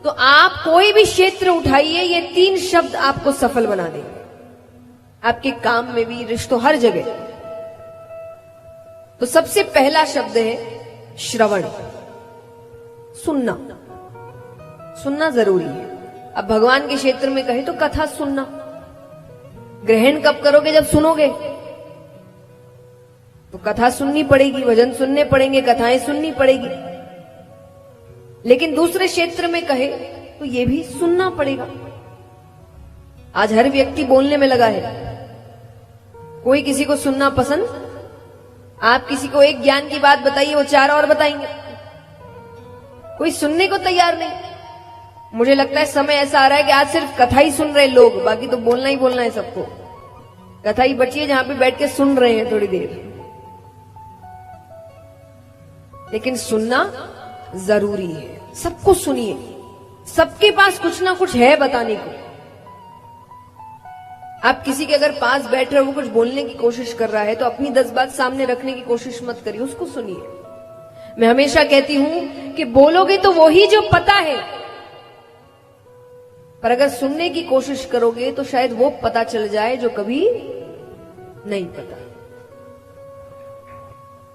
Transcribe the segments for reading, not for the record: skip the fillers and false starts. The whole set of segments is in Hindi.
तो आप कोई भी क्षेत्र उठाइए, ये 3 शब्द आपको सफल बना देंगे, आपके काम में भी, रिश्तों, हर जगह। तो सबसे पहला शब्द है श्रवण, सुनना। सुनना जरूरी है। अब भगवान के क्षेत्र में कहे तो कथा सुनना। ग्रहण कब करोगे? जब सुनोगे। तो कथा सुननी पड़ेगी, भजन सुनने पड़ेंगे, कथाएं सुननी पड़ेगी। लेकिन दूसरे क्षेत्र में कहे तो ये भी सुनना पड़ेगा। आज हर व्यक्ति बोलने में लगा है, कोई किसी को सुनना पसंद। आप किसी को एक ज्ञान की बात बताइए, वो 4 और बताएंगे। कोई सुनने को तैयार नहीं। मुझे लगता है समय ऐसा आ रहा है कि आज सिर्फ कथा ही सुन रहे लोग, बाकी तो बोलना ही बोलना है सबको। कथा ही बची है जहां पे बैठ के सुन रहे हैं थोड़ी देर। लेकिन सुनना जरूरी है। सबको सुनिए, सबके पास कुछ ना कुछ है बताने को। आप किसी के अगर पास बैठ रहे हो, वो कुछ बोलने की कोशिश कर रहा है, तो अपनी 10 बात सामने रखने की कोशिश मत करिए, उसको सुनिए। मैं हमेशा कहती हूं कि बोलोगे तो वही जो पता है, पर अगर सुनने की कोशिश करोगे तो शायद वो पता चल जाए जो कभी नहीं पता।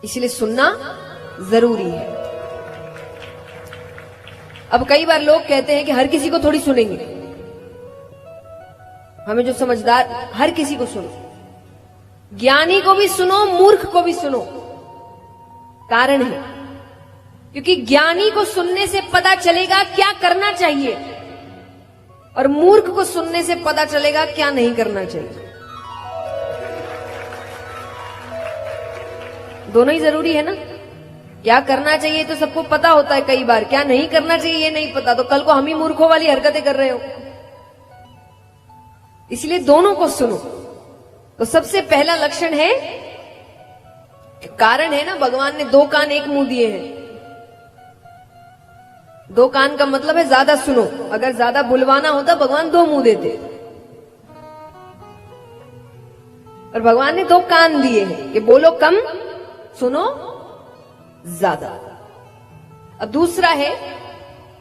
इसलिए सुनना जरूरी है। अब कई बार लोग कहते हैं कि हर किसी को थोड़ी सुनेंगे, हमें जो समझदार, हर किसी को सुनो, ज्ञानी को भी सुनो, मूर्ख को भी सुनो। कारण है क्योंकि ज्ञानी को सुनने से पता चलेगा क्या करना चाहिए, और मूर्ख को सुनने से पता चलेगा क्या नहीं करना चाहिए। दोनों ही जरूरी है ना। क्या करना चाहिए तो सबको पता होता है, कई बार क्या नहीं करना चाहिए ये नहीं पता, तो कल को हम ही मूर्खों वाली हरकतें कर रहे हो। इसलिए दोनों को सुनो। तो सबसे पहला लक्षण है, कारण है ना, भगवान ने 2 कान 1 मुंह दिए हैं। 2 कान का मतलब है ज्यादा सुनो। अगर ज्यादा बुलवाना होता भगवान 2 मुंह देते, और भगवान ने 2 कान दिए हैं कि बोलो कम, सुनो ज्यादा। अब दूसरा है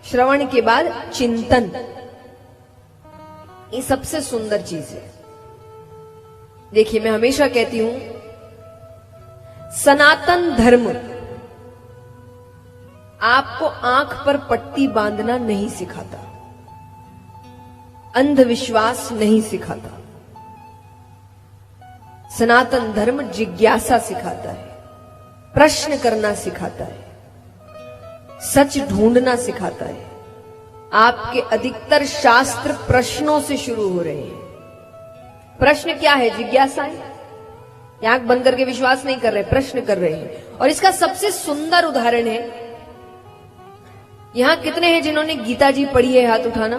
श्रवण के बाद चिंतन। ये सबसे सुंदर चीज है। देखिए, मैं हमेशा कहती हूं, सनातन धर्म आपको आंख पर पट्टी बांधना नहीं सिखाता, अंधविश्वास नहीं सिखाता। सनातन धर्म जिज्ञासा सिखाता है, प्रश्न करना सिखाता है, सच ढूंढना सिखाता है। आपके अधिकतर शास्त्र प्रश्नों से शुरू हो रहे हैं। प्रश्न क्या है? जिज्ञासा है। आंख बंद करके विश्वास नहीं कर रहे, प्रश्न कर रहे हैं। और इसका सबसे सुंदर उदाहरण है, यहां कितने हैं जिन्होंने गीता जी पढ़ी है? हाथ उठाना।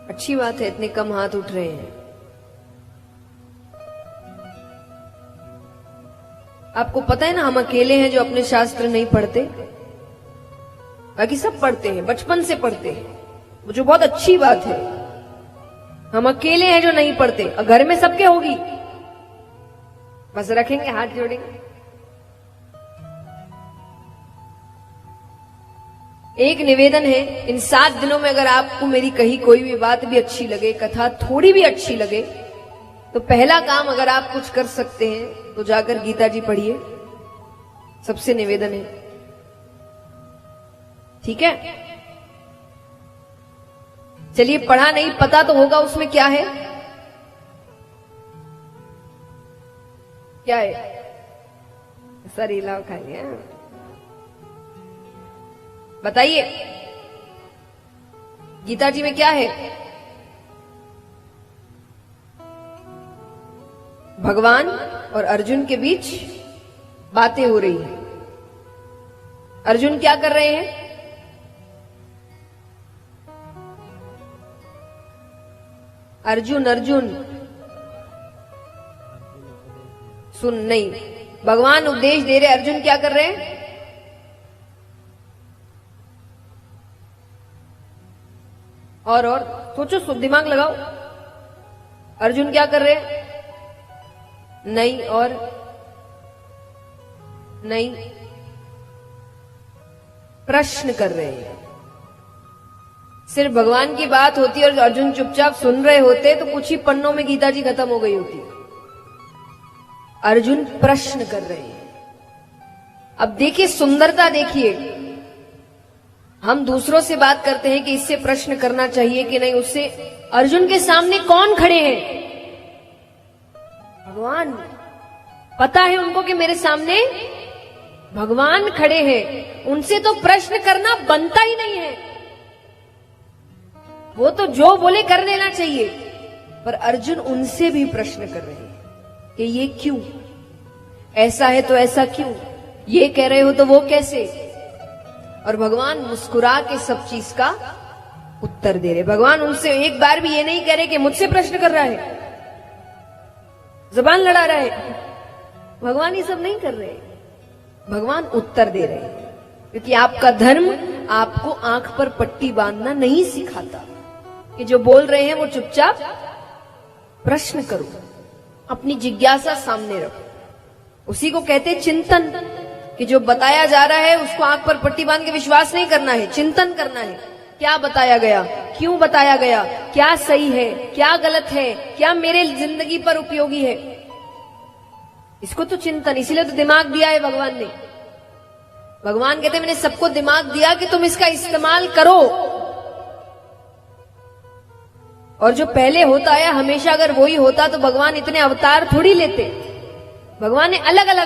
अच्छी बात है, इतने कम हाथ उठ रहे हैं। आपको पता है ना, हम अकेले हैं जो अपने शास्त्र नहीं पढ़ते, बाकी सब पढ़ते हैं, बचपन से पढ़ते हैं, जो बहुत अच्छी बात है। हम अकेले हैं जो नहीं पढ़ते, और घर में सबके होगी। बस रखेंगे, हाथ जोड़ेंगे। एक निवेदन है, इन 7 दिनों में अगर आपको मेरी कही कोई भी बात भी अच्छी लगे, कथा थोड़ी भी अच्छी लगे, तो पहला काम अगर आप कुछ कर सकते हैं तो जाकर गीता जी पढ़िए। सबसे निवेदन है, ठीक है? चलिए, पढ़ा नहीं, पता तो होगा उसमें क्या है। क्या है? सरीला खा लिया, बताइए गीता जी में क्या है? भगवान और अर्जुन के बीच बातें हो रही हैं। अर्जुन क्या कर रहे हैं? अर्जुन सुन नहीं, भगवान उपदेश दे रहे, अर्जुन क्या कर रहे हैं? और सोचो, दिमाग लगाओ। अर्जुन क्या कर रहे हैं? नहीं और नहीं, प्रश्न कर रहे हैं। सिर्फ भगवान की बात होती और अर्जुन चुपचाप सुन रहे होते तो कुछ ही पन्नों में गीता जी खत्म हो गई होती। अर्जुन प्रश्न कर रहे हैं। अब देखिए सुंदरता, देखिए हम दूसरों से बात करते हैं कि इससे प्रश्न करना चाहिए कि नहीं, उससे अर्जुन के सामने कौन खड़े हैं? भगवान। पता है उनको कि मेरे सामने भगवान खड़े हैं, उनसे तो प्रश्न करना बनता ही नहीं है। वो तो जो बोले कर लेना चाहिए, पर अर्जुन उनसे भी प्रश्न कर रहे हैं कि ये क्यों, ऐसा है तो ऐसा क्यों, ये कह रहे हो तो वो कैसे। और भगवान मुस्कुरा के सब चीज का उत्तर दे रहे। भगवान उनसे एक बार भी ये नहीं कह रहे कि मुझसे प्रश्न कर रहा है, जबान लड़ा रहा है। भगवान ये सब नहीं कर रहे, भगवान उत्तर दे रहे हैं। क्योंकि आपका धर्म आपको आंख पर पट्टी बांधना नहीं सिखाता कि जो बोल रहे हैं वो चुपचाप प्रश्न करो, अपनी जिज्ञासा सामने रखो। उसी को कहते चिंतन, कि जो बताया जा रहा है उसको आंख पर पट्टी बांध के विश्वास नहीं करना है, चिंतन करना है। क्या बताया गया, क्यों बताया गया, क्या सही है, क्या गलत है, क्या मेरे जिंदगी पर उपयोगी है, इसको तो चिंतन। इसीलिए तो दिमाग दिया है भगवान ने। भगवान कहते मैंने सबको दिमाग दिया कि तुम इसका इस्तेमाल करो। और जो पहले होता है हमेशा अगर वही होता तो भगवान इतने अवतार थोड़ी लेते। भगवान ने अलग अलग